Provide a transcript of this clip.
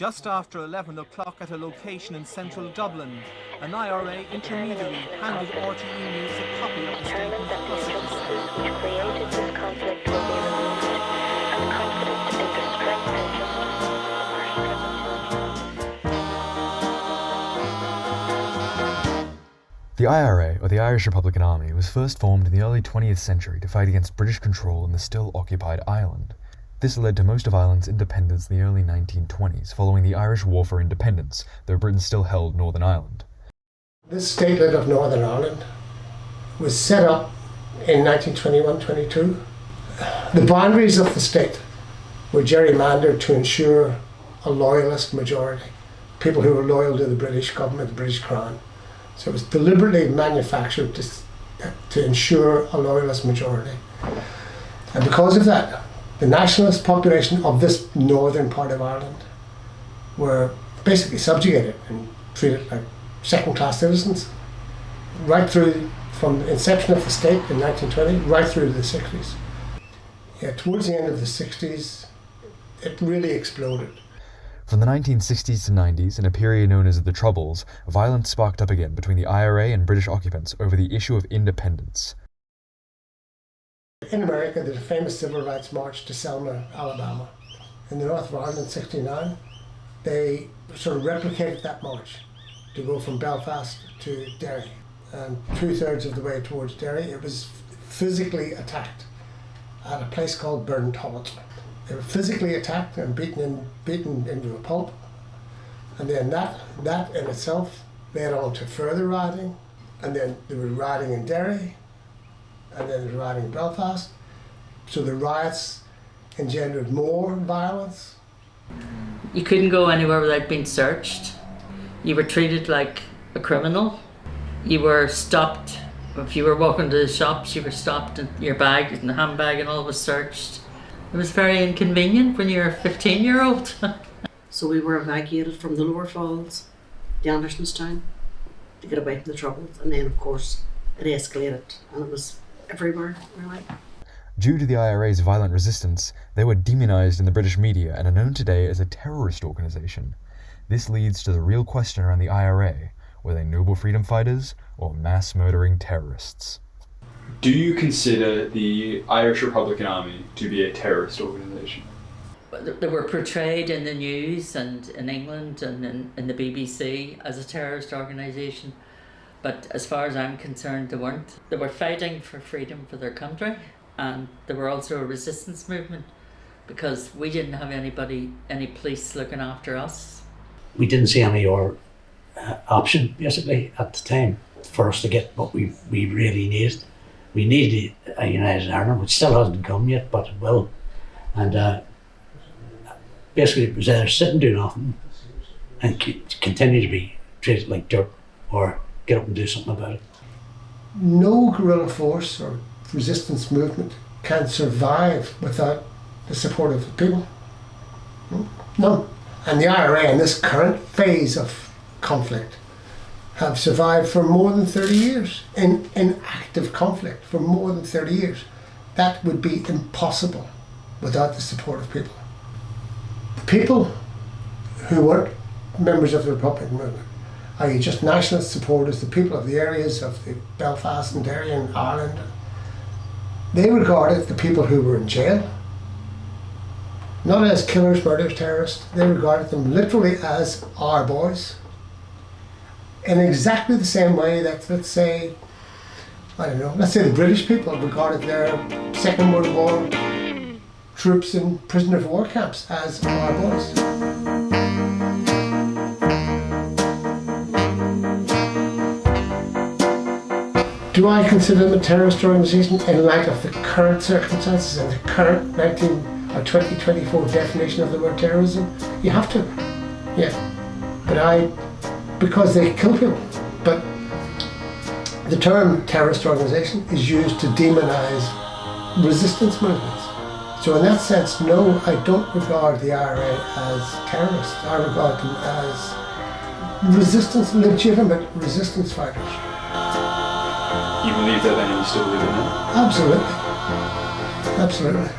Just after 11 o'clock at a location in central Dublin, an IRA intermediary handed RTE News a copy of the statement of custody. Which created this conflict will be removed, and confident in the strength and justice of our prisoners. The IRA, or the Irish Republican Army, was first formed in the early 20th century to fight against British control in the still occupied Ireland. This led to most of Ireland's independence in the early 1920s, following the Irish War for Independence, though Britain still held Northern Ireland. This statelet of Northern Ireland was set up in 1921-22. The boundaries of the state were gerrymandered to ensure a loyalist majority, people who were loyal to the British government, the British Crown. So it was deliberately manufactured to ensure a loyalist majority. And because of that, the nationalist population of this northern part of Ireland were basically subjugated and treated like second-class citizens, right through from the inception of the state in 1920, right through to the 60s. Yeah, towards the end of the 60s, it really exploded. From the 1960s to 90s, in a period known as the Troubles, violence sparked up again between the IRA and British occupants over the issue of independence. In America, there's a famous civil rights march to Selma, Alabama. In the north of Ireland in '69, they sort of replicated that march to go from Belfast to Derry. And 2/3 of the way towards Derry, it was physically attacked at a place called Burntollett. They were physically attacked and beaten into a pulp. And then that in itself led on to further rioting. And then there was rioting in Derry, and then there was rioting in Belfast. So the riots engendered more violence. You couldn't go anywhere without being searched. You were treated like a criminal. You were stopped. If you were walking to the shops, you were stopped, and your bag and the handbag and all was searched. It was very inconvenient when you're a 15-year-old. So we were evacuated from the Lower Falls, the Andersonstown, to get away from the Troubles. And then, of course, it escalated, and it was everywhere, really. Due to the IRA's violent resistance, they were demonized in the British media and are known today as a terrorist organization. This leads to the real question around the IRA: were they noble freedom fighters or mass-murdering terrorists? Do you consider the Irish Republican Army to be a terrorist organisation? They were portrayed in the news and in England and in the BBC as a terrorist organisation. But as far as I'm concerned, they weren't. They were fighting for freedom for their country, and they were also a resistance movement because we didn't have any police looking after us. We didn't see any other option, basically, at the time for us to get what we really needed. We needed a United Ireland, which still hasn't come yet, but it will. And basically it was either sit and do nothing and continue to be treated like dirt, or get up and do something about it. No guerrilla force or resistance movement can survive without the support of the people. No. And the IRA in this current phase of conflict have survived for more than 30 years in active conflict for more than 30 years. That would be impossible without the support of people. The people who weren't members of the Republican movement, i.e. just nationalist supporters, the people of the areas of the Belfast and Derry and Ireland, they regarded the people who were in jail not as killers, murderers, terrorists. They regarded them literally as our boys. In exactly the same way that, let's say the British people regarded their Second World War troops in prisoner of war camps as our boys. Do I consider them a terrorist organisation in light of the current circumstances and the current 2024 definition of the word terrorism? You have to, yeah. But because they kill people. But the term terrorist organisation is used to demonise resistance movements. So in that sense, no, I don't regard the IRA as terrorists. I regard them as legitimate resistance fighters. You believe that then, and you still believe in that? Absolutely. Absolutely.